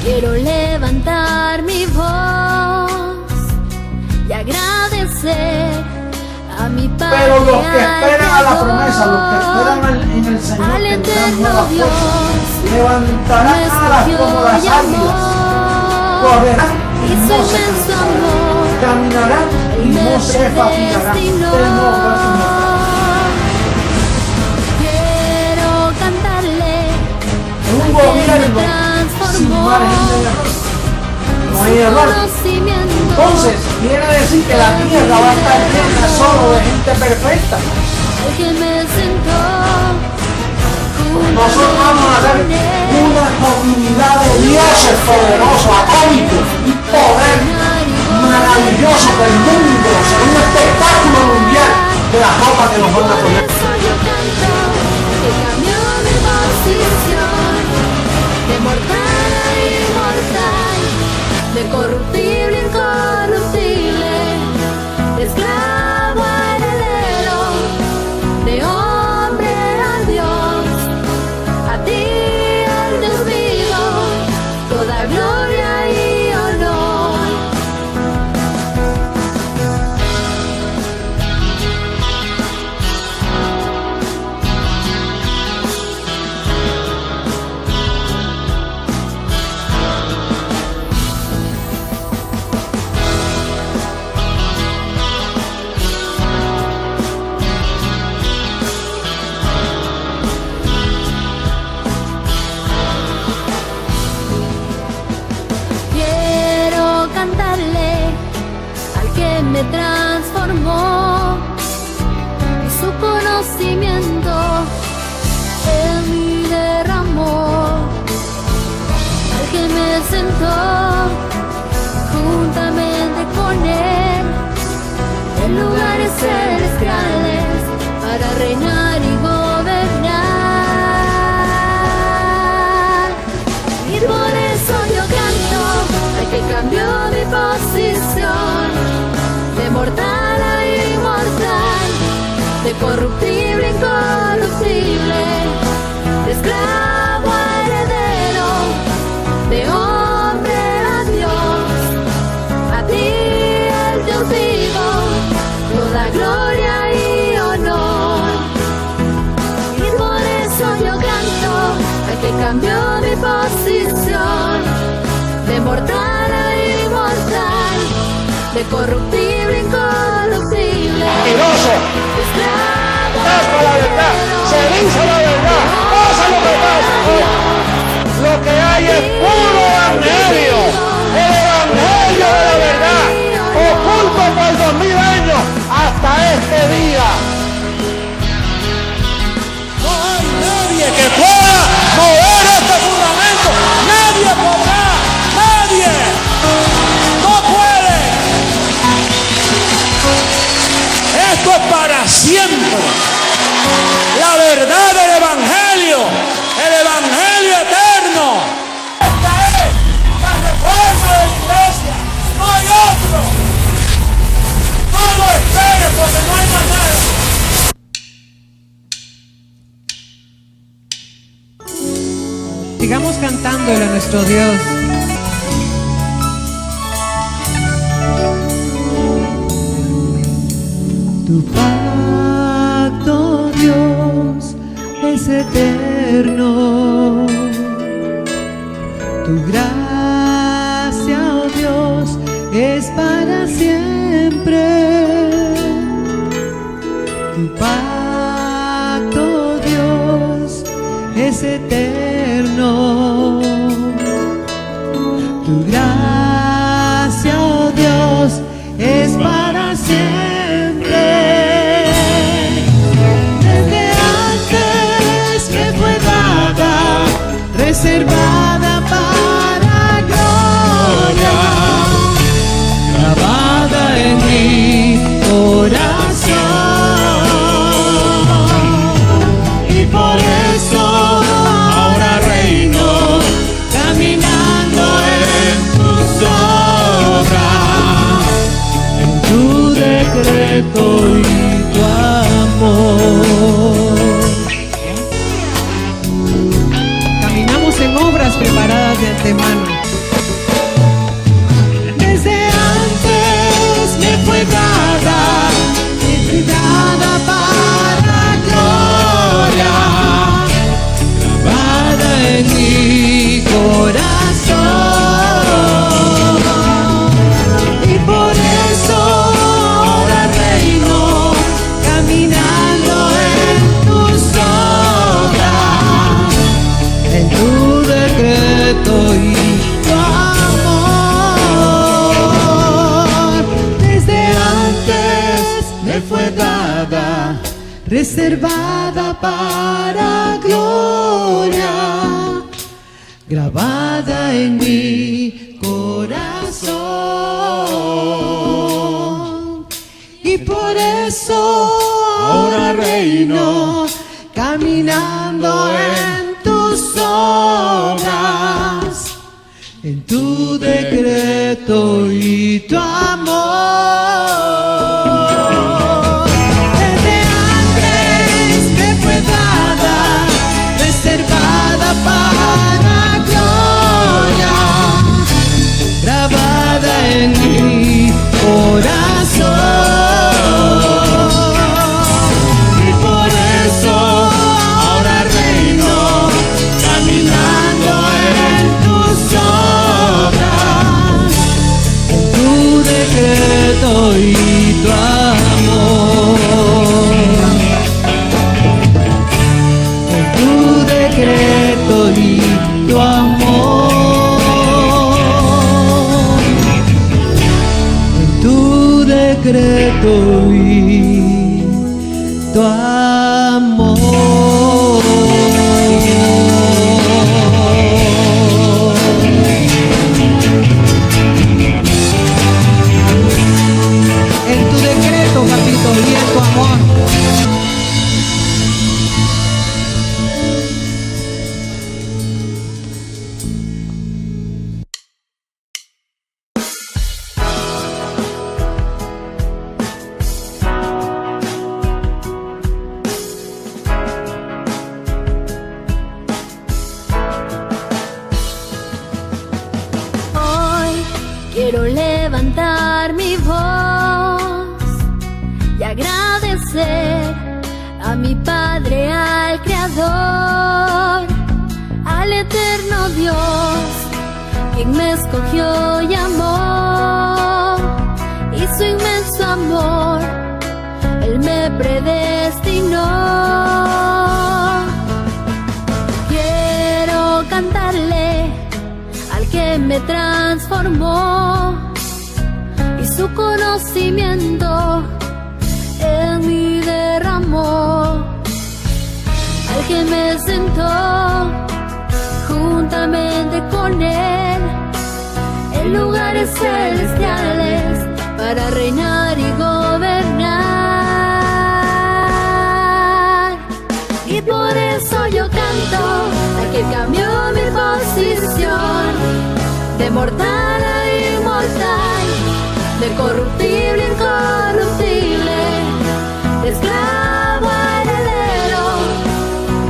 Quiero levantar mi voz y agradecer a mi Padre. Pero los que esperan a la promesa, los que esperan en el Señor, tendrán nueva fuerza, levantarán alas como las águilas, correrán y no se cansarán, caminarán y no se fatigarán. Quiero cantarle un gobierno sin margen de error. No hay error. Entonces, quiere decir que la tierra va a estar llena solo de gente perfecta. Nosotros vamos a ser una comunidad de dioses poderosos, atómicos y poder maravilloso del mundo, será un espectáculo mundial de la ropa que nos van a poner. De mortal a inmortal, de corruptible a incorruptible, de esclavo a heredero, de hombre a Dios, a ti al Dios vivo, toda gloria y honor. Me transformó y su conocimiento en mí derramó, al que me sentó juntamente con él en lugares celestiales para reinar y gobernar. Y por eso yo canto al que cambió mi posición, de mortal a inmortal, de corruptible a incorruptible, de esclavo a heredero, de hombre a Dios, a ti el Dios vivo, toda gloria y honor. Y por eso yo canto al que cambió mi posición, de mortal a inmortal, de corruptible a incorruptible. Mentiroso. Tapa la verdad, se dice la verdad, pasa lo que pasa. Lo que hay es puro evangelio, el evangelio de la verdad, oculto por 2000 años hasta este día. No hay nadie que pueda mover este fundamento, nadie podrá, nadie. Esto es para siempre. La verdad del evangelio, el evangelio eterno. Esta es la reforma de la iglesia. No hay otro. No lo esperes porque no hay más nada. Sigamos cantándole a nuestro Dios. Tu pacto, Dios, es eterno. Tu gracia, oh Dios, es para siempre. Tu pacto, Dios, es eterno. Tu gracia, oh Dios, es para siempre. Reservada para gloria, grabada en mi corazón, y por eso ahora reino, caminando en tus obras, en tu decreto y tu amor. En obras preparadas de antemano. reservada para gloria, grabada en mi corazón. Y por eso ahora reino, caminando en tus obras, en tu decreto y tu amor. Desde antes me fue dada, reservada para gloria, grabada en mi corazón. Y por eso ahora reino, caminando en tus obras, en tu decreto y tu amor, en tu decreto y tu amor, en tu decreto y tu amor. En tu decreto, papito, y en tu amor. Hoy quiero levantar mi voz y agradecer a mi Padre, al Creador, al eterno Dios, quien me escogió y amó, y su inmenso amor, Él me predestinó. Quiero cantarle al que me transformó, y su conocimiento en mí derramó, al que me sentó juntamente con Él en lugares celestiales para reinar y gobernar. Y por eso yo canto al que cambió mi posición, de mortal a inmortal, de corruptible a incorruptible, de esclavo a heredero,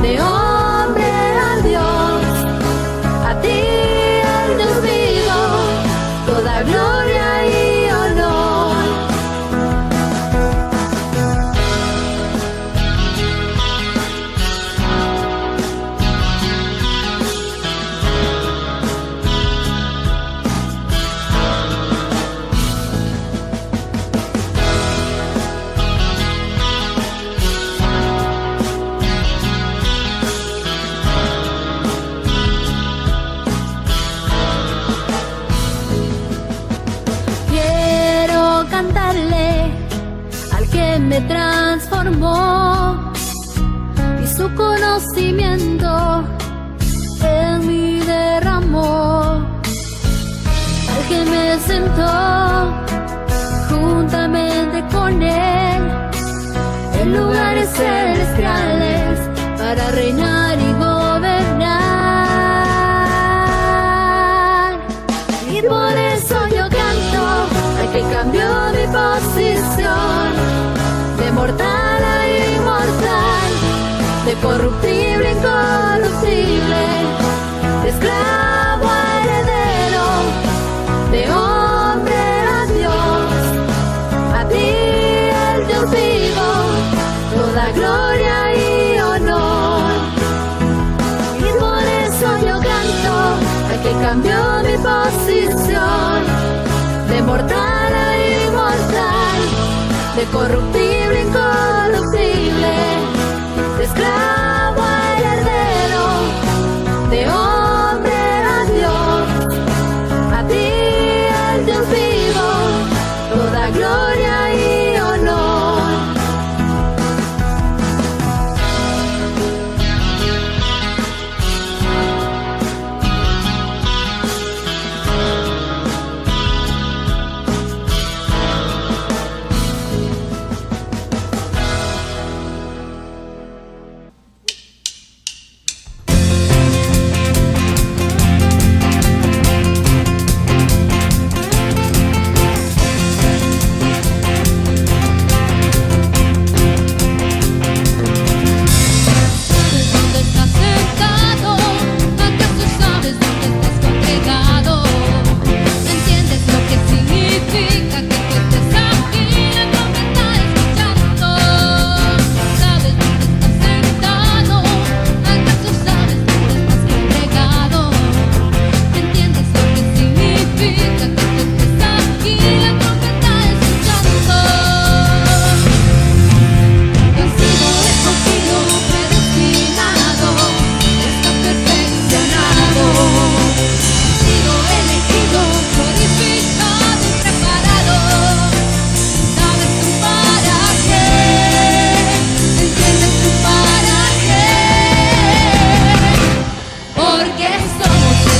de hombre a Dios. A ti, al Dios vivo, toda gloria y honor. Me transformó, y su conocimiento en mí derramó, al que me sentó juntamente con Él en lugares celestiales para reinar y gobernar. Y por eso yo canto al que cambió mi posición, de mortal a inmortal, de corruptible a incorruptible, de esclavo a heredero, de hombre a Dios. A ti, el Dios vivo, toda gloria y honor. Y por eso yo canto al que cambió mi posición, de mortal a inmortal, de corruptible a incorruptible, de esclavo a heredero, de hombre a Dios. A ti, el Dios vivo, toda gloria y honor.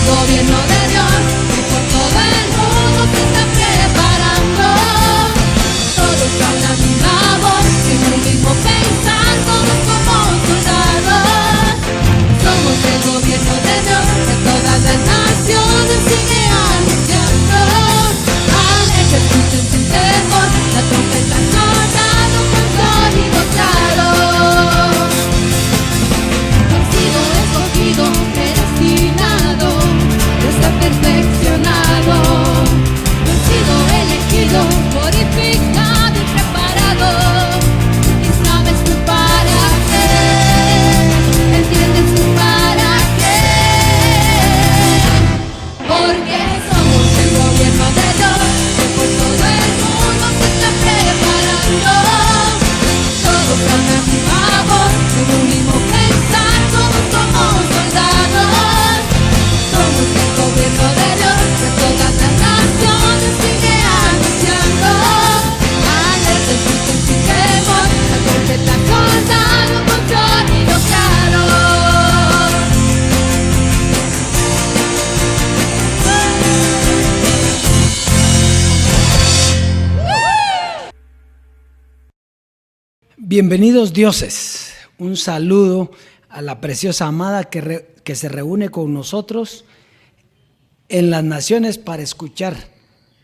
gobierno de Dios que por todo el mundo se está preparando. Todos hablan una voz, tienen un mismo pensar, todos somos soldados. Somos el gobierno de Dios que todas las naciones sigue anunciando. Alerta, escuchen sin temor, la trompeta sonando con sonido claro. He sido escogido, predestinado, está perfeccionado. He sido elegido, purificado y preparado. Y sabes tú para qué, entiendes tú para qué. Porque somos el gobierno de Dios que por todo el mundo se está preparando. Todos hablan una voz, con un mismo pensar, todos somos soldados. Somos el gobierno de Dios que todas las naciones sigue anunciando. Alerta, escuchen sin temor, la trompeta sonando con sonido claro. Bienvenidos dioses, un saludo a la preciosa amada que se reúne con nosotros en las naciones para escuchar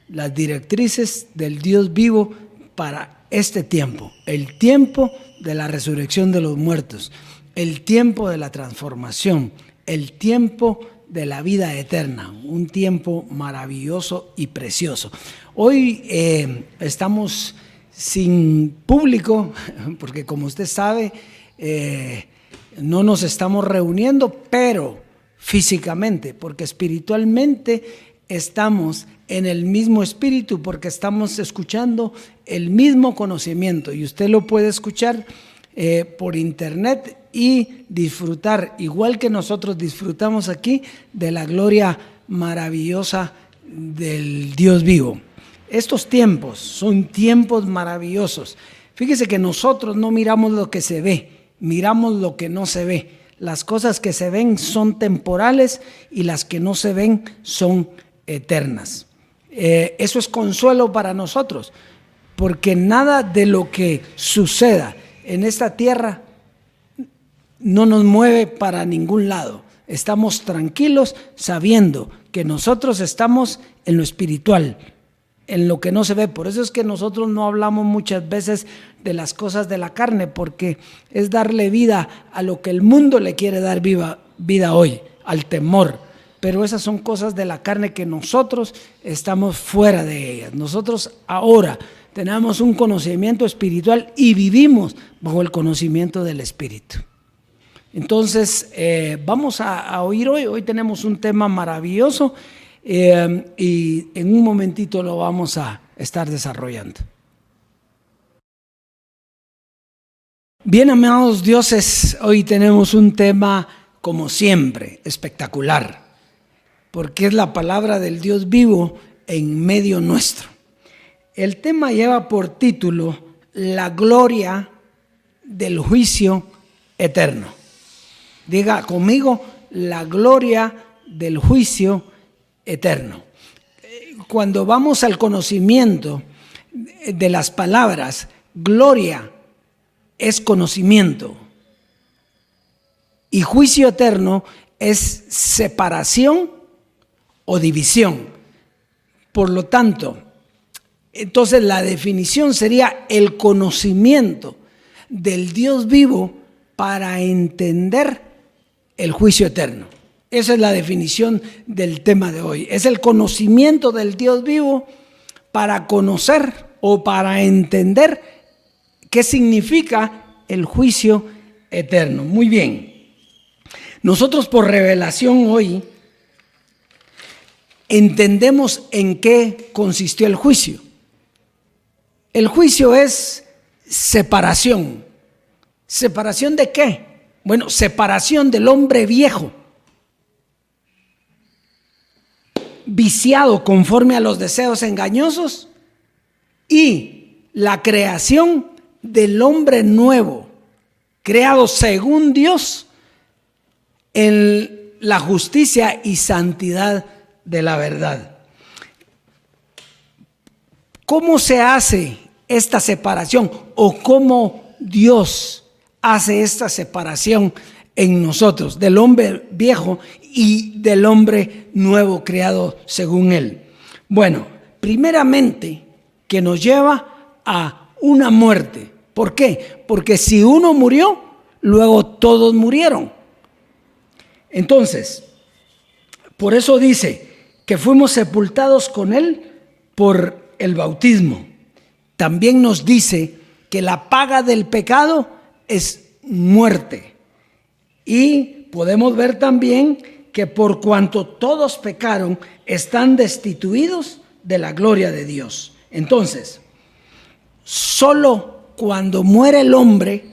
las directrices del Dios vivo para este tiempo, el tiempo de la resurrección de los muertos, el tiempo de la transformación, el tiempo de la vida eterna, un tiempo maravilloso y precioso. Hoy estamos sin público, porque como usted sabe, no nos estamos reuniendo, pero físicamente, porque espiritualmente estamos en el mismo espíritu, porque estamos escuchando el mismo conocimiento y usted lo puede escuchar por internet y disfrutar, igual que nosotros disfrutamos aquí, de la gloria maravillosa del Dios vivo. Estos tiempos son tiempos maravillosos. Fíjese que nosotros no miramos lo que se ve, miramos lo que no se ve. Las cosas que se ven son temporales y las que no se ven son eternas. Eso es consuelo para nosotros, porque nada de lo que suceda en esta tierra no nos mueve para ningún lado. Estamos tranquilos sabiendo que nosotros estamos en lo espiritual, en lo que no se ve. Por eso es que nosotros no hablamos muchas veces de las cosas de la carne, porque es darle vida a lo que el mundo le quiere dar vida hoy, al temor. Pero esas son cosas de la carne que nosotros estamos fuera de ellas. Nosotros ahora tenemos un conocimiento espiritual y vivimos bajo el conocimiento del Espíritu. Entonces vamos a oír hoy tenemos un tema maravilloso y en un momentito lo vamos a estar desarrollando. Bien, amados dioses, hoy tenemos un tema como siempre espectacular, porque es la palabra del Dios vivo en medio nuestro. El tema lleva por título la gloria del juicio eterno. Diga conmigo, la gloria del juicio eterno. Cuando vamos al conocimiento de las palabras, gloria es conocimiento y juicio eterno es separación o división. Por lo tanto, entonces la definición sería el conocimiento del Dios vivo para entender el juicio eterno. Esa es la definición del tema de hoy. Es el conocimiento del Dios vivo para conocer o para entender qué significa el juicio eterno. Muy bien. Nosotros por revelación hoy entendemos en qué consistió el juicio. El juicio es separación. ¿Separación de qué? Bueno, separación del hombre viejo, viciado conforme a los deseos engañosos, y la creación del hombre nuevo, creado según Dios, en la justicia y santidad de la verdad. ¿Cómo se hace esta separación o cómo Dios hace esta separación en nosotros, del hombre viejo y del hombre nuevo creado según Él? Bueno, primeramente que nos lleva a una muerte. ¿Por qué? Porque si uno murió, luego todos murieron. Entonces, por eso dice que fuimos sepultados con Él por el bautismo. También nos dice que la paga del pecado es muerte. Y podemos ver también que por cuanto todos pecaron, están destituidos de la gloria de Dios. Entonces, solo cuando muere el hombre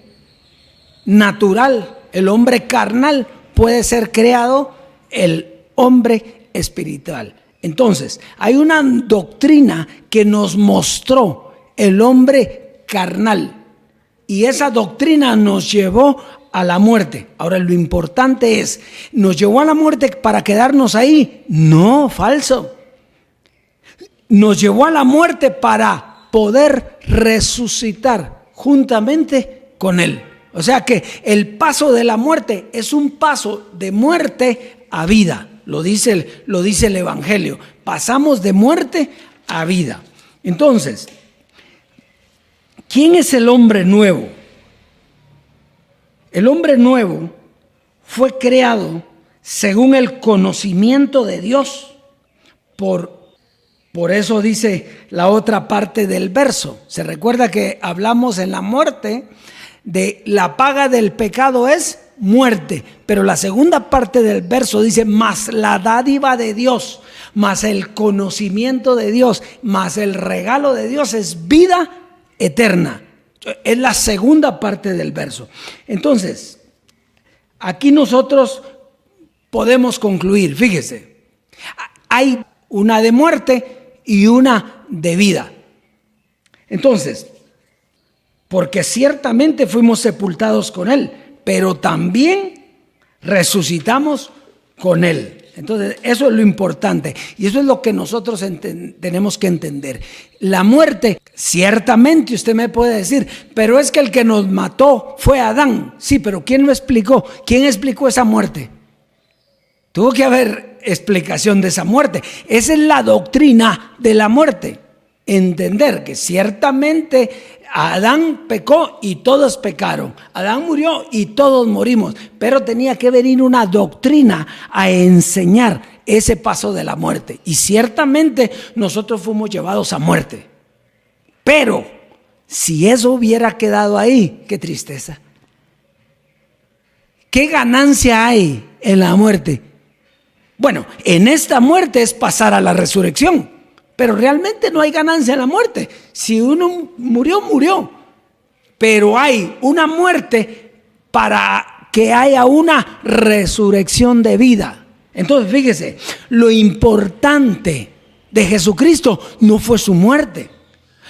natural, el hombre carnal, puede ser creado el hombre espiritual. Entonces, hay una doctrina que nos mostró el hombre carnal y esa doctrina nos llevó a la muerte. Ahora, lo importante es, ¿nos llevó a la muerte para quedarnos ahí? No, falso. Nos llevó a la muerte para poder resucitar juntamente con Él. O sea que el paso de la muerte es un paso de muerte a vida. Lo dice el Evangelio. Pasamos de muerte a vida. Entonces, ¿quién es el hombre nuevo? El hombre nuevo fue creado según el conocimiento de Dios. Por eso dice la otra parte del verso. Se recuerda que hablamos en la muerte de la paga del pecado es muerte, pero la segunda parte del verso dice más la dádiva de Dios, más el conocimiento de Dios, más el regalo de Dios es vida eterna. Es la segunda parte del verso. Entonces, aquí nosotros podemos concluir, fíjese, hay una de muerte y una de vida. Entonces, porque ciertamente fuimos sepultados con Él, pero también resucitamos con Él. Entonces, eso es lo importante y eso es lo que nosotros tenemos que entender. La muerte, ciertamente usted me puede decir, pero es que el que nos mató fue Adán. Sí, pero ¿quién lo explicó? ¿Quién explicó esa muerte? Tuvo que haber explicación de esa muerte. Esa es la doctrina de la muerte. Entender que ciertamente Adán pecó y todos pecaron. Adán murió y todos morimos. Pero tenía que venir una doctrina a enseñar ese paso de la muerte. Y ciertamente nosotros fuimos llevados a muerte. Pero si eso hubiera quedado ahí, qué tristeza. ¿Qué ganancia hay en la muerte? Bueno, en esta muerte es pasar a la resurrección, pero realmente no hay ganancia en la muerte. Si uno murió, murió. Pero hay una muerte para que haya una resurrección de vida. Entonces, fíjese, lo importante de Jesucristo no fue su muerte.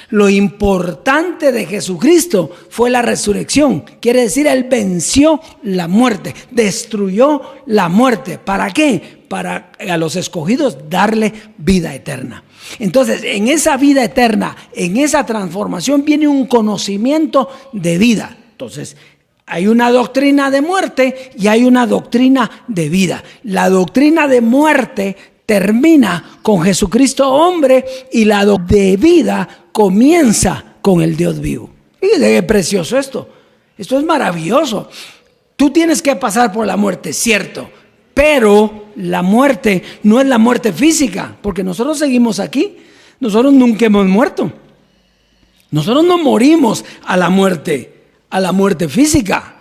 Lo importante de Jesucristo fue la resurrección. Quiere decir, Él venció la muerte, destruyó la muerte. ¿Para qué? Para a los escogidos darle vida eterna. Entonces, en esa vida eterna, en esa transformación viene un conocimiento de vida. Entonces, hay una doctrina de muerte y hay una doctrina de vida. La doctrina de muerte termina con Jesucristo hombre y la de vida comienza con el Dios vivo. Fíjate qué precioso esto. Esto es maravilloso. Tú tienes que pasar por la muerte, cierto, pero la muerte no es la muerte física, porque nosotros seguimos aquí. Nosotros nunca hemos muerto. Nosotros no morimos a la muerte física.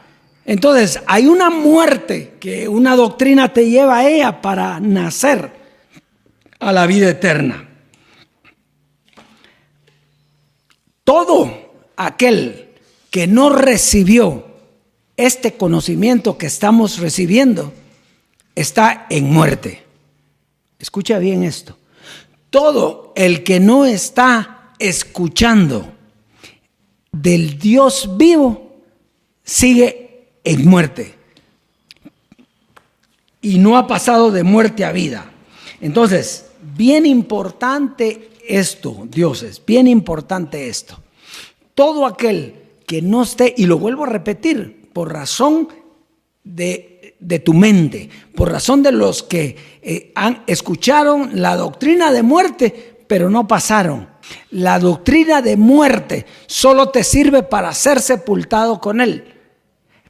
Entonces, hay una muerte que una doctrina te lleva a ella para nacer a la vida eterna. Todo aquel que no recibió este conocimiento que estamos recibiendo está en muerte. Escucha bien esto. Todo el que no está escuchando del Dios vivo sigue en muerte. y no ha pasado de muerte a vida. Entonces, bien importante esto, dioses, bien importante esto. Todo aquel que no esté, y lo vuelvo a repetir, por razón de tu mente, por razón de los que escucharon la doctrina de muerte, pero no pasaron. La doctrina de muerte solo te sirve para ser sepultado con él.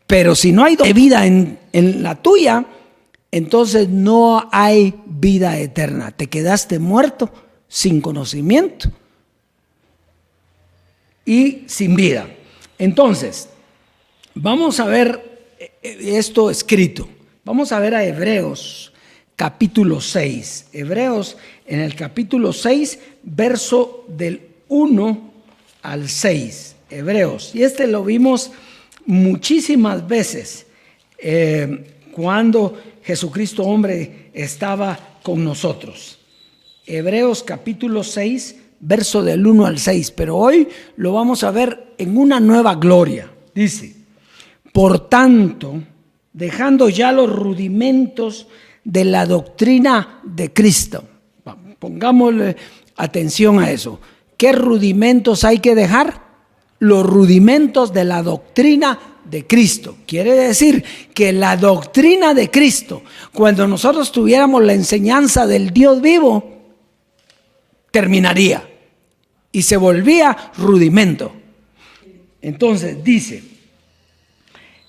Pero si no hay vida en la tuya, entonces no hay vida eterna. Te quedaste muerto, sin conocimiento y sin vida. Entonces, vamos a ver esto escrito. Vamos a ver a Hebreos capítulo 6. Hebreos en el capítulo 6, verso del 1 al 6. Hebreos. Y este lo vimos muchísimas veces cuando Jesucristo hombre estaba con nosotros. Hebreos capítulo 6, verso del 1 al 6. Pero hoy lo vamos a ver en una nueva gloria. Dice: por tanto, dejando ya los rudimentos de la doctrina de Cristo. Pongámosle atención a eso. ¿Qué rudimentos hay que dejar? Los rudimentos de la doctrina de Cristo. Quiere decir que la doctrina de Cristo, cuando nosotros tuviéramos la enseñanza del Dios vivo, terminaría y se volvía rudimento. Entonces dice: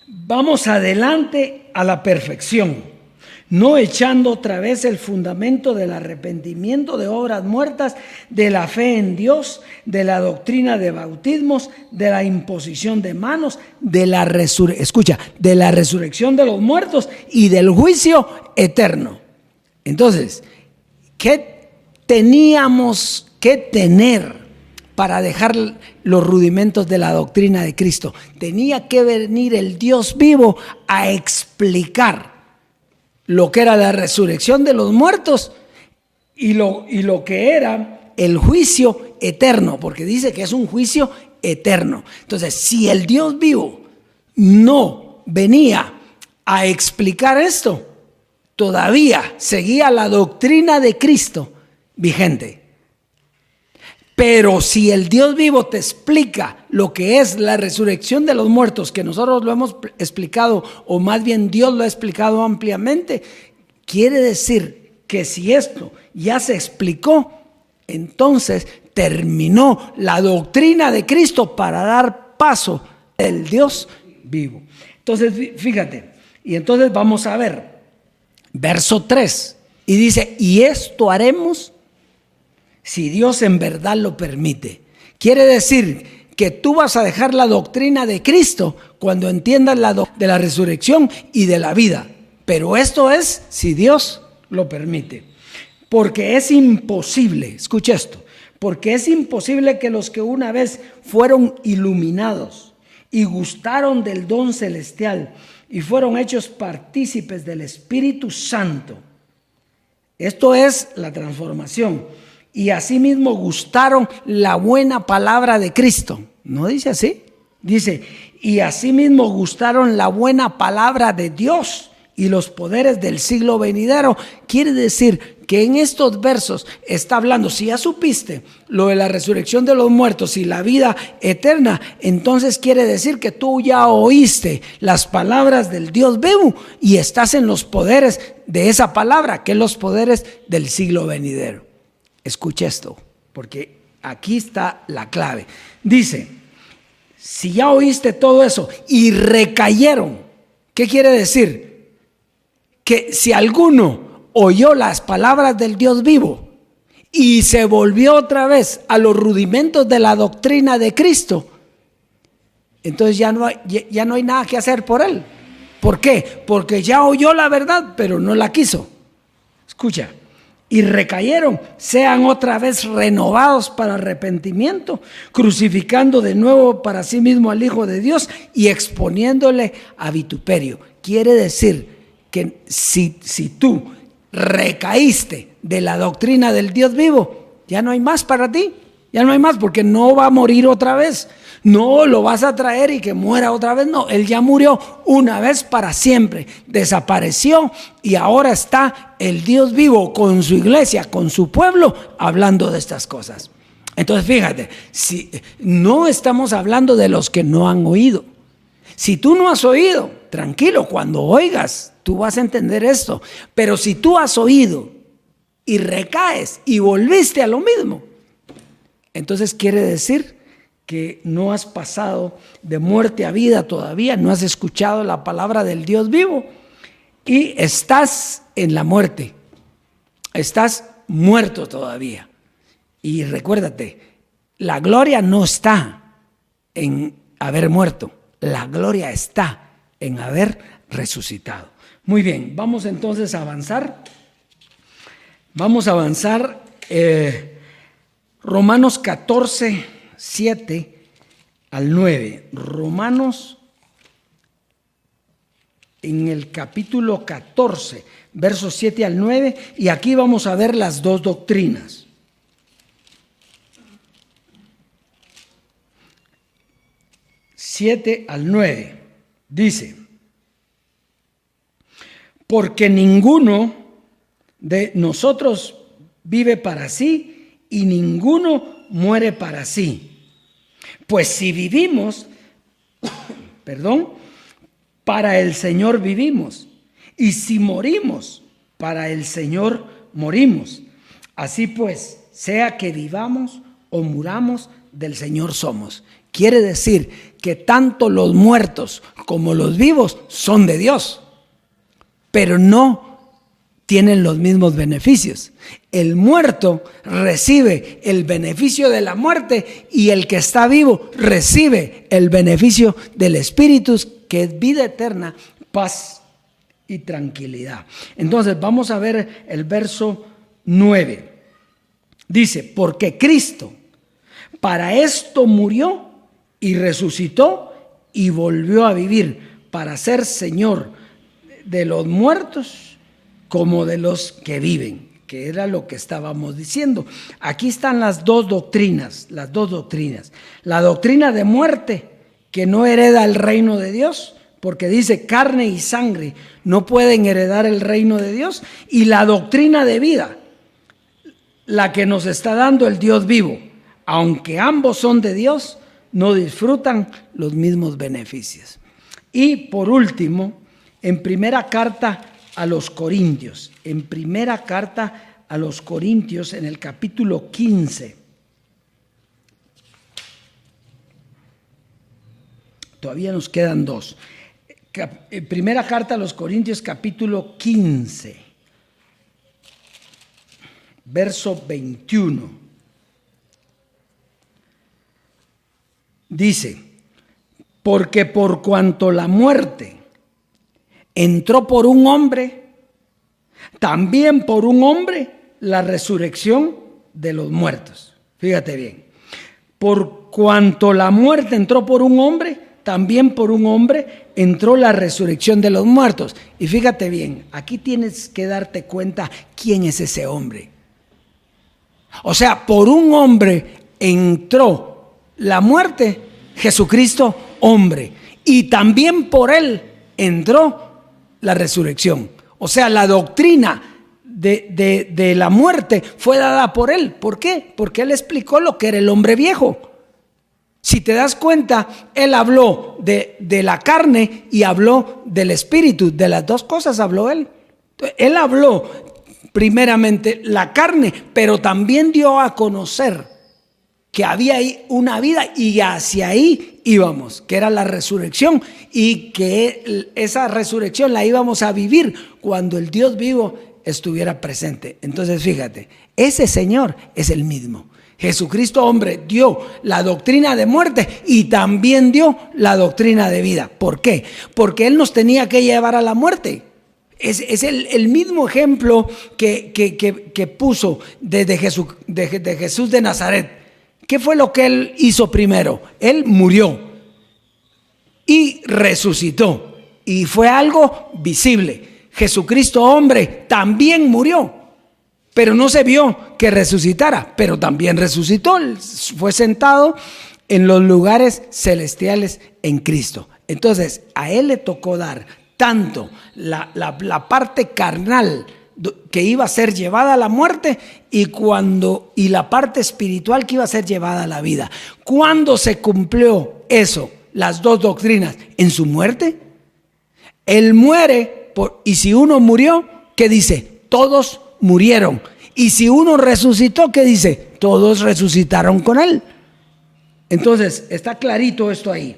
vamos adelante a la perfección, no echando otra vez el fundamento del arrepentimiento de obras muertas, de la fe en Dios, de la doctrina de bautismos, de la imposición de manos, de la de la resurrección de los muertos y del juicio eterno. Entonces, ¿qué teníamos que tener para dejar los rudimentos de la doctrina de Cristo? Tenía que venir el Dios vivo a explicar lo que era la resurrección de los muertos y lo que era el juicio eterno, porque dice que es un juicio eterno. Entonces, si el Dios vivo no venía a explicar esto, todavía seguía la doctrina de Cristo vigente. Pero si el Dios vivo te explica lo que es la resurrección de los muertos, que nosotros lo hemos explicado, o más bien Dios lo ha explicado ampliamente, quiere decir que si esto ya se explicó, entonces terminó la doctrina de Cristo para dar paso al Dios vivo. Entonces, fíjate, y entonces vamos a ver, verso 3, y dice: y esto haremos si Dios en verdad lo permite. Quiere decir que tú vas a dejar la doctrina de Cristo cuando entiendas de la resurrección y de la vida. Pero esto es si Dios lo permite. Porque es imposible, escucha esto, porque es imposible que los que una vez fueron iluminados y gustaron del don celestial y fueron hechos partícipes del Espíritu Santo, esto es la transformación, y asimismo gustaron la buena palabra de Cristo. ¿No dice así? Dice: y asimismo gustaron la buena palabra de Dios y los poderes del siglo venidero. Quiere decir que en estos versos está hablando, si ya supiste lo de la resurrección de los muertos y la vida eterna, entonces quiere decir que tú ya oíste las palabras del Dios vivo y estás en los poderes de esa palabra, que es los poderes del siglo venidero. Escucha esto, porque aquí está la clave. Dice: si ya oíste todo eso y recayeron, ¿qué quiere decir? Que si alguno oyó las palabras del Dios vivo y se volvió otra vez a los rudimentos de la doctrina de Cristo, entonces ya no hay nada que hacer por él. ¿Por qué? Porque ya oyó la verdad, pero no la quiso. Escucha: y recayeron, sean otra vez renovados para arrepentimiento, crucificando de nuevo para sí mismo al Hijo de Dios y exponiéndole a vituperio. Quiere decir que si tú recaíste de la doctrina del Dios vivo, ya no hay más para ti. Ya no hay más, porque no va a morir otra vez. No lo vas a traer y que muera otra vez. No, Él ya murió una vez para siempre. Desapareció y ahora está el Dios vivo con su iglesia, con su pueblo, hablando de estas cosas. Entonces fíjate, si no estamos hablando de los que no han oído. Si tú no has oído, tranquilo, cuando oigas, tú vas a entender esto. Pero si tú has oído y recaes y volviste a lo mismo, entonces quiere decir que no has pasado de muerte a vida todavía, no has escuchado la palabra del Dios vivo y estás en la muerte, estás muerto todavía. Y recuérdate, la gloria no está en haber muerto, la gloria está en haber resucitado. Muy bien, vamos entonces a avanzar. Vamos a avanzar. Romanos 14, 7 al 9. Romanos en el capítulo 14, versos 7 al 9. Y aquí vamos a ver las dos doctrinas. 7 al 9. Dice: porque ninguno de nosotros vive para sí y ninguno muere para sí. Pues si vivimos, para el Señor vivimos, y si morimos, para el Señor morimos. Así pues, sea que vivamos o muramos, del Señor somos. Quiere decir que tanto los muertos como los vivos son de Dios, pero no tienen los mismos beneficios. El muerto recibe el beneficio de la muerte y el que está vivo recibe el beneficio del Espíritu, que es vida eterna, paz y tranquilidad. Entonces vamos a ver el verso 9. Dice: porque Cristo para esto murió y resucitó y volvió a vivir, para ser Señor de los muertos como de los que viven, que era lo que estábamos diciendo. Aquí están las dos doctrinas. La doctrina de muerte, que no hereda el reino de Dios, porque dice carne y sangre no pueden heredar el reino de Dios, y la doctrina de vida, la que nos está dando el Dios vivo. Aunque ambos son de Dios, no disfrutan los mismos beneficios. Y por último, en primera carta a los Corintios, en el capítulo 15, todavía nos quedan dos. Primera carta a los Corintios, capítulo 15, verso 21. Dice: porque por cuanto la muerte entró por un hombre, también por un hombre la resurrección de los muertos. Fíjate bien. Por cuanto la muerte entró por un hombre, también por un hombre entró la resurrección de los muertos. Y fíjate bien, aquí tienes que darte cuenta quién es ese hombre. O sea, por un hombre entró la muerte, Jesucristo hombre, y también por él entró la resurrección. O sea, la doctrina de la muerte fue dada por él. ¿Por qué? Porque él explicó lo que era el hombre viejo. Si te das cuenta, él habló de la carne y habló del espíritu. De las dos cosas habló él. Él habló primeramente la carne, pero también dio a conocer que había ahí una vida y hacia ahí íbamos, que era la resurrección, y que esa resurrección la íbamos a vivir cuando el Dios vivo estuviera presente. Entonces fíjate, ese Señor es el mismo. Jesucristo hombre dio la doctrina de muerte y también dio la doctrina de vida. ¿Por qué? Porque Él nos tenía que llevar a la muerte. Es el mismo ejemplo que puso de Jesús de Nazaret. ¿Qué fue lo que Él hizo primero? Él murió y resucitó, y fue algo visible. Jesucristo hombre también murió, pero no se vio que resucitara, pero también resucitó, fue sentado en los lugares celestiales en Cristo. Entonces, a él le tocó dar tanto la parte carnal que iba a ser llevada a la muerte y la parte espiritual que iba a ser llevada a la vida. ¿Cuándo se cumplió eso, las dos doctrinas? En su muerte. Él muere y si uno murió, ¿qué dice? Todos murieron. Y si uno resucitó, ¿qué dice? Todos resucitaron con él. Entonces, está clarito esto ahí.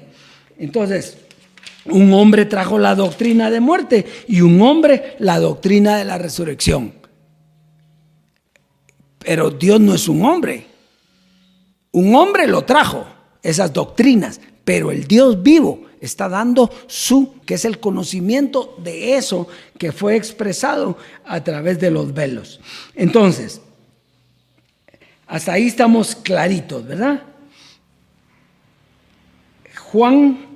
Entonces, un hombre trajo la doctrina de muerte y un hombre la doctrina de la resurrección. Pero Dios no es un hombre. Un hombre lo trajo, esas doctrinas, pero el Dios vivo está dando que es el conocimiento de eso que fue expresado a través de los velos. Entonces, hasta ahí estamos claritos, ¿verdad? Juan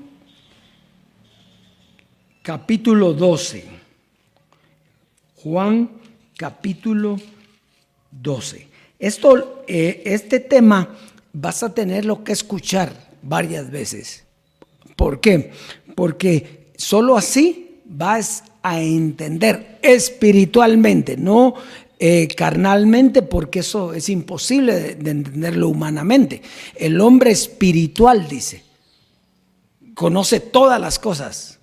capítulo 12. Juan capítulo 12. Este tema vas a tenerlo que escuchar varias veces. ¿Por qué? Porque solo así vas a entender espiritualmente, no carnalmente, porque eso es imposible de entenderlo humanamente. El hombre espiritual, dice, conoce todas las cosas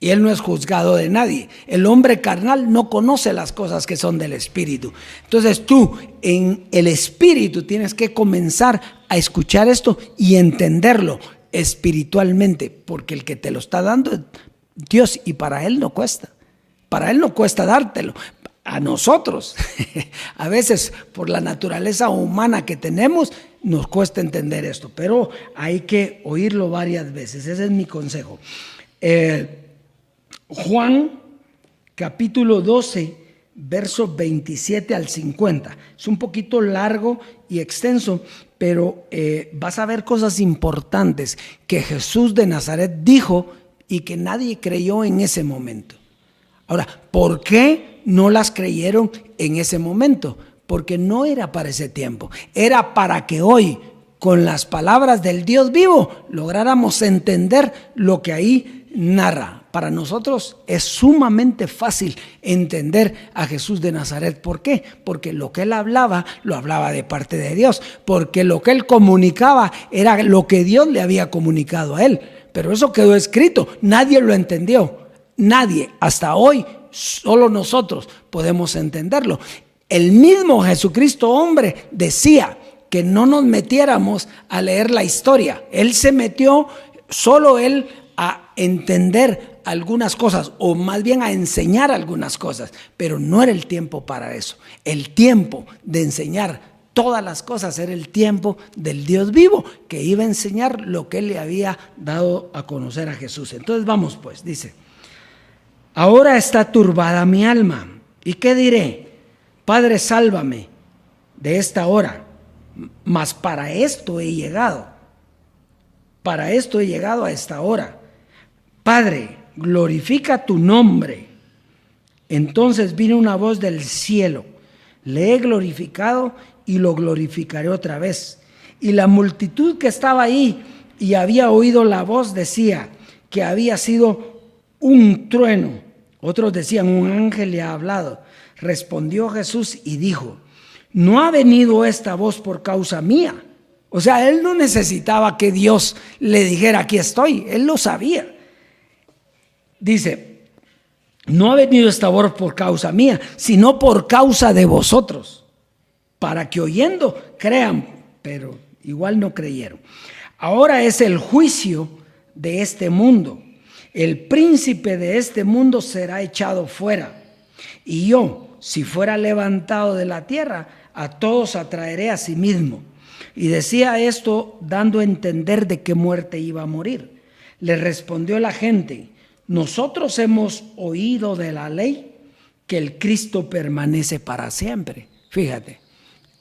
y él no es juzgado de nadie. El hombre carnal no conoce las cosas que son del espíritu. Entonces tú en el espíritu tienes que comenzar a escuchar esto y entenderlo espiritualmente, porque el que te lo está dando es Dios y para él no cuesta. Para él no cuesta dártelo. A nosotros, a veces por la naturaleza humana que tenemos, nos cuesta entender esto, pero hay que oírlo varias veces. Ese es mi consejo. Juan capítulo 12, versos 27 al 50. Es un poquito largo y extenso, pero vas a ver cosas importantes que Jesús de Nazaret dijo y que nadie creyó en ese momento. Ahora, ¿por qué no las creyeron en ese momento? Porque no era para ese tiempo, era para que hoy, con las palabras del Dios vivo, lográramos entender lo que ahí narra. Para nosotros es sumamente fácil entender a Jesús de Nazaret. ¿Por qué? Porque lo que él hablaba, lo hablaba de parte de Dios. Porque lo que él comunicaba era lo que Dios le había comunicado a él. Pero eso quedó escrito, nadie lo entendió. Nadie, hasta hoy, solo nosotros podemos entenderlo. El mismo Jesucristo hombre decía que no nos metiéramos a leer la historia. Él se metió, solo él, a entender algunas cosas, o más bien a enseñar algunas cosas, pero no era el tiempo para eso. El tiempo de enseñar todas las cosas era el tiempo del Dios vivo, que iba a enseñar lo que él le había dado a conocer a Jesús. Entonces vamos pues, dice: ahora está turbada mi alma, ¿y qué diré? Padre, sálvame de esta hora. Mas para esto he llegado. Para esto he llegado a esta hora. Padre, glorifica tu nombre. Entonces vino una voz del cielo: le he glorificado y lo glorificaré otra vez. Y la multitud que estaba ahí y había oído la voz decía que había sido un trueno. Otros decían: un ángel le ha hablado. Respondió Jesús y dijo: no ha venido esta voz por causa mía. O sea, él no necesitaba que Dios le dijera: aquí estoy. Él lo sabía. Dice: no ha venido esta voz por causa mía, sino por causa de vosotros, para que oyendo crean, pero igual no creyeron. Ahora es el juicio de este mundo. El príncipe de este mundo será echado fuera. Y yo, si fuera levantado de la tierra, a todos atraeré a sí mismo. Y decía esto dando a entender de qué muerte iba a morir. Le respondió la gente: nosotros hemos oído de la ley que el Cristo permanece para siempre. Fíjate,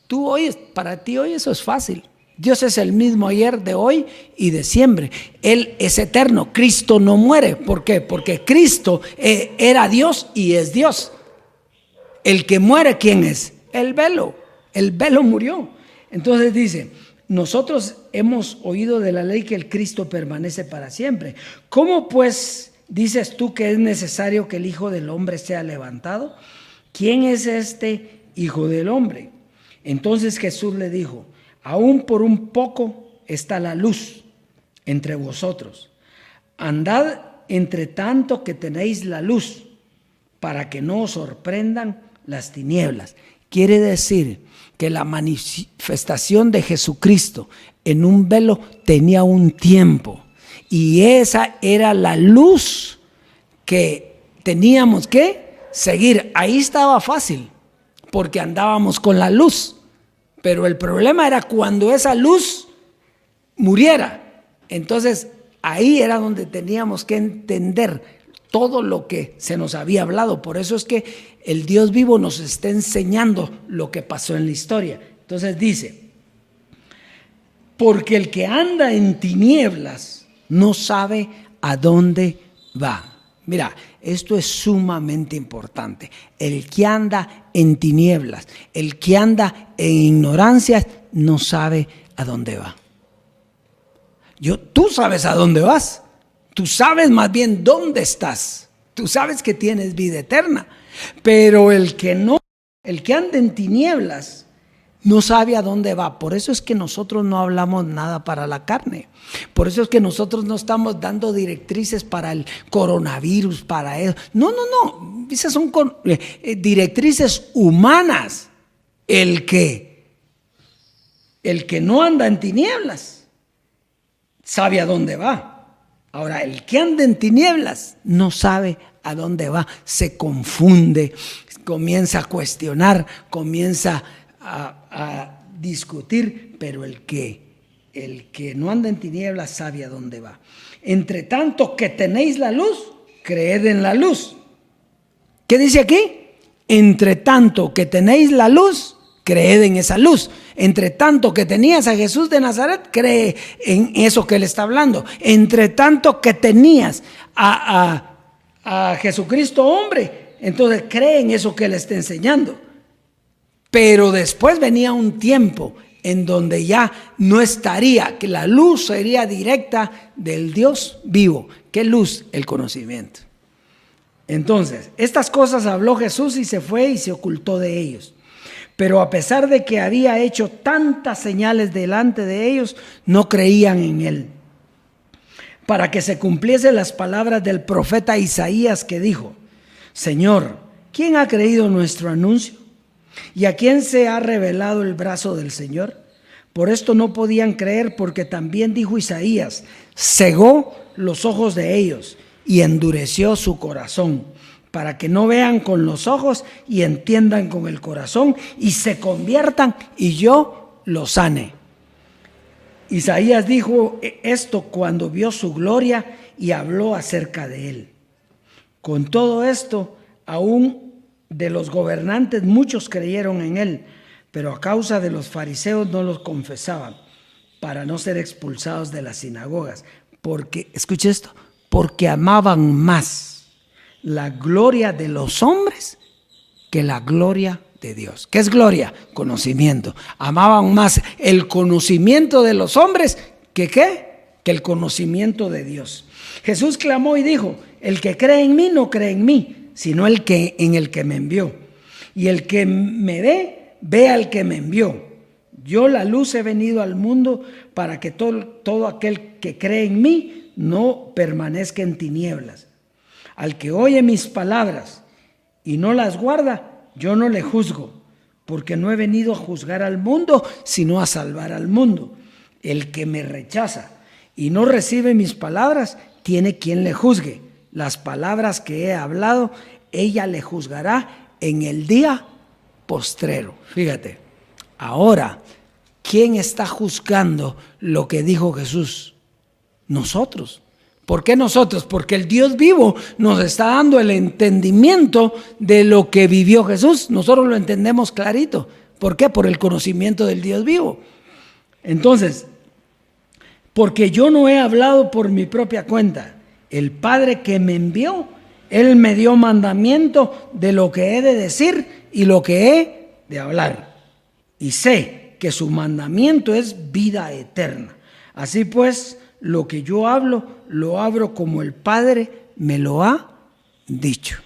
tú oyes, para ti hoy eso es fácil. Dios es el mismo ayer, de hoy y de siempre. Él es eterno. Cristo no muere. ¿Por qué? Porque Cristo era Dios y es Dios. El que muere, ¿quién es? el velo murió. Entonces dice, nosotros hemos oído de la ley que el Cristo permanece para siempre. ¿Cómo pues dices tú que es necesario que el Hijo del Hombre sea levantado? ¿Quién es este Hijo del Hombre? Entonces Jesús le dijo, aún por un poco está la luz entre vosotros. Andad entre tanto que tenéis la luz, para que no os sorprendan las tinieblas. Quiere decir que la manifestación de Jesucristo en un velo tenía un tiempo, y esa era la luz que teníamos que seguir. Ahí estaba fácil, porque andábamos con la luz, pero el problema era cuando esa luz muriera. Entonces ahí era donde teníamos que entender todo lo que se nos había hablado. Por eso es que el Dios vivo nos está enseñando lo que pasó en la historia. Entonces dice, porque el que anda en tinieblas no sabe a dónde va. Mira, esto es sumamente importante. El que anda en tinieblas, el que anda en ignorancia, no sabe a dónde va. Tú sabes a dónde vas. Tú sabes más bien dónde estás. Tú sabes que tienes vida eterna. Pero el que anda en tinieblas, no sabe a dónde va. Por eso es que nosotros no hablamos nada para la carne. Por eso es que nosotros no estamos dando directrices para el coronavirus, para eso. No. Esas son directrices humanas. El que no anda en tinieblas sabe a dónde va. Ahora, el que anda en tinieblas no sabe a dónde va, se confunde, comienza a cuestionar, comienza a discutir, pero el que no anda en tinieblas sabe a dónde va. Entre tanto que tenéis la luz, creed en la luz. ¿Qué dice aquí? Entre tanto que tenéis la luz, creed en esa luz. Entre tanto que tenías a Jesús de Nazaret, cree en eso que él está hablando. Entre tanto que tenías a Jesucristo hombre, entonces cree en eso que él está enseñando. Pero después venía un tiempo en donde ya no estaría, que la luz sería directa del Dios vivo. ¿Qué luz? El conocimiento. Entonces, estas cosas habló Jesús y se fue y se ocultó de ellos. Pero a pesar de que había hecho tantas señales delante de ellos, no creían en él. Para que se cumpliesen las palabras del profeta Isaías que dijo, Señor, ¿quién ha creído nuestro anuncio? ¿Y a quién se ha revelado el brazo del Señor? Por esto no podían creer, porque también dijo Isaías, cegó los ojos de ellos y endureció su corazón, para que no vean con los ojos y entiendan con el corazón y se conviertan y yo los sane. Isaías dijo esto cuando vio su gloria y habló acerca de él. Con todo esto, aún de los gobernantes muchos creyeron en él, pero a causa de los fariseos no los confesaban, para no ser expulsados de las sinagogas. Porque, escuche esto, porque amaban más la gloria de los hombres que la gloria de Dios. ¿Qué es gloria? Conocimiento. Amaban más el conocimiento de los hombres que ¿qué? Que el conocimiento de Dios. Jesús clamó y dijo, el que cree en mí no cree en mí, sino el que en el que me envió. Y el que me ve al que me envió. Yo la luz he venido al mundo para que todo aquel que cree en mí no permanezca en tinieblas. Al que oye mis palabras y no las guarda, yo no le juzgo, porque no he venido a juzgar al mundo, sino a salvar al mundo. El que me rechaza y no recibe mis palabras, tiene quien le juzgue. Las palabras que he hablado, ella le juzgará en el día postrero. Fíjate, ahora, ¿quién está juzgando lo que dijo Jesús? Nosotros. ¿Por qué nosotros? Porque el Dios vivo nos está dando el entendimiento de lo que vivió Jesús. Nosotros lo entendemos clarito. ¿Por qué? Por el conocimiento del Dios vivo. Entonces, porque yo no he hablado por mi propia cuenta. El Padre que me envió, Él me dio mandamiento de lo que he de decir y lo que he de hablar y sé que su mandamiento es vida eterna. Así pues, lo que yo hablo, lo abro como el Padre me lo ha dicho.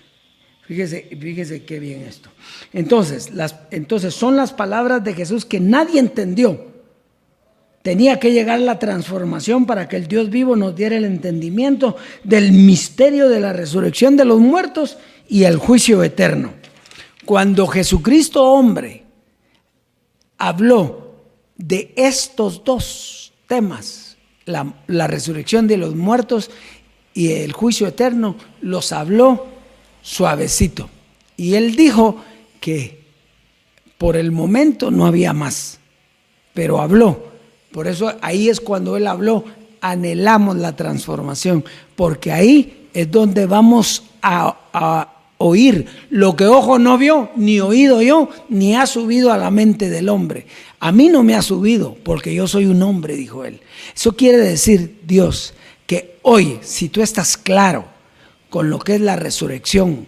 Fíjese qué bien esto. Entonces son las palabras de Jesús que nadie entendió. Tenía que llegar la transformación para que el Dios vivo nos diera el entendimiento del misterio de la resurrección de los muertos y el juicio eterno. Cuando Jesucristo hombre habló de estos dos temas, la resurrección de los muertos y el juicio eterno, los habló suavecito. Y él dijo que por el momento no había más, pero habló. Por eso ahí es cuando él habló, anhelamos la transformación, porque ahí es donde vamos a oír lo que ojo no vio, ni oído yo, ni ha subido a la mente del hombre. A mí no me ha subido, porque yo soy un hombre, dijo él. Eso quiere decir, Dios, que hoy, si tú estás claro con lo que es la resurrección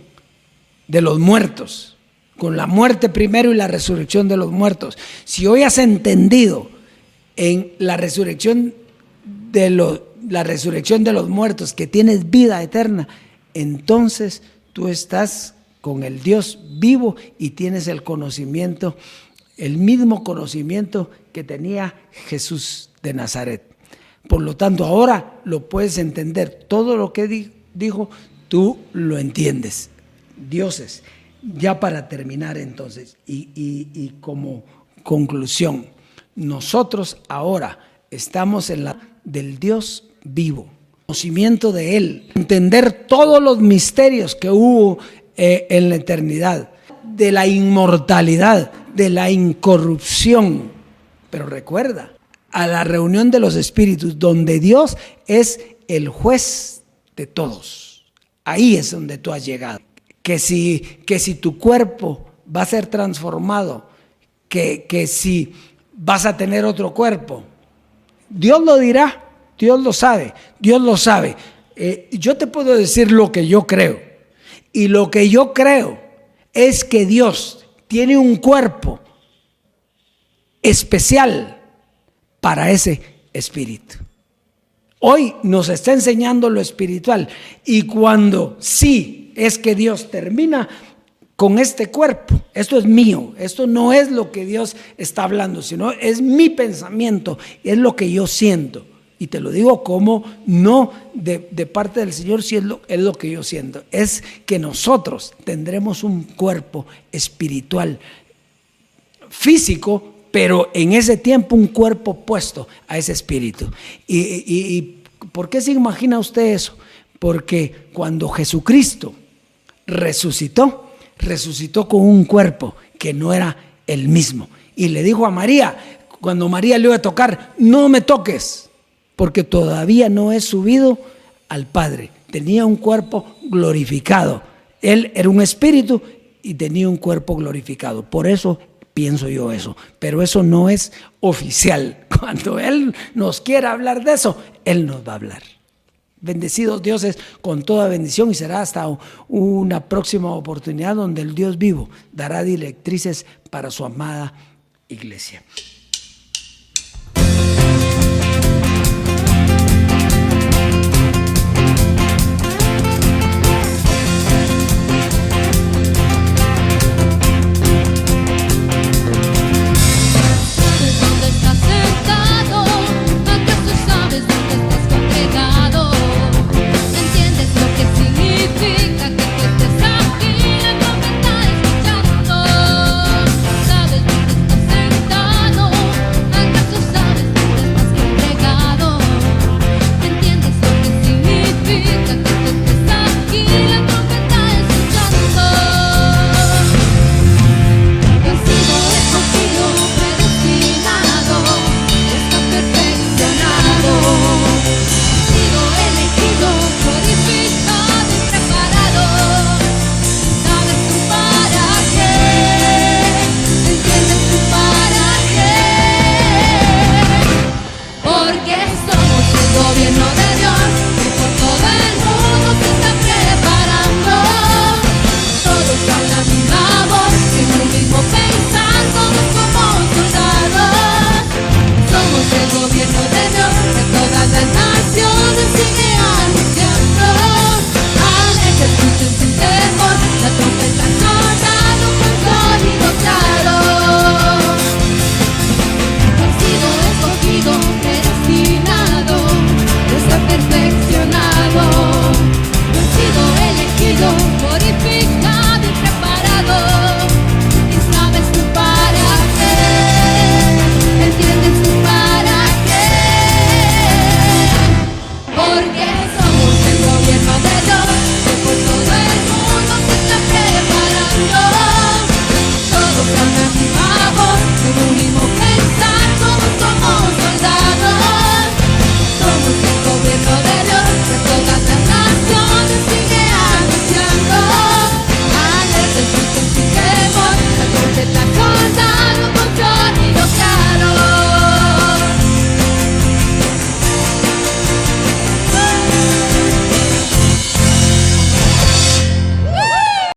de los muertos, con la muerte primero y la resurrección de los muertos, si hoy has entendido en la resurrección de los muertos que tienes vida eterna, entonces tú estás con el Dios vivo y tienes el conocimiento, el mismo conocimiento que tenía Jesús de Nazaret. Por lo tanto, ahora lo puedes entender. Todo lo que dijo, tú lo entiendes. Dioses, ya para terminar entonces, y como conclusión, nosotros ahora estamos en la del Dios vivo, conocimiento de Él, entender todos los misterios que hubo en la eternidad, de la inmortalidad, de la incorrupción. Pero recuerda, a la reunión de los espíritus, donde Dios es el juez de todos. Ahí es donde tú has llegado. Que si tu cuerpo va a ser transformado, que si vas a tener otro cuerpo, Dios lo dirá, Dios lo sabe, Dios lo sabe. Yo te puedo decir lo que yo creo, y lo que yo creo es que Dios tiene un cuerpo especial para ese espíritu. Hoy nos está enseñando lo espiritual, y cuando sí es que Dios termina con este cuerpo, esto es mío, esto no es lo que Dios está hablando, sino es mi pensamiento, es lo que yo siento. Y te lo digo como no de parte del Señor, si es lo que yo siento. Es que nosotros tendremos un cuerpo espiritual, físico, pero en ese tiempo un cuerpo puesto a ese espíritu. ¿Y por qué se imagina usted eso? Porque cuando Jesucristo resucitó con un cuerpo que no era el mismo. Y le dijo a María, cuando María le iba a tocar, no me toques, porque todavía no he subido al Padre. Tenía un cuerpo glorificado. Él era un espíritu y tenía un cuerpo glorificado. Por eso pienso yo eso. Pero eso no es oficial. Cuando Él nos quiera hablar de eso, Él nos va a hablar. Bendecidos dioses con toda bendición, y será hasta una próxima oportunidad donde el Dios vivo dará directrices para su amada iglesia.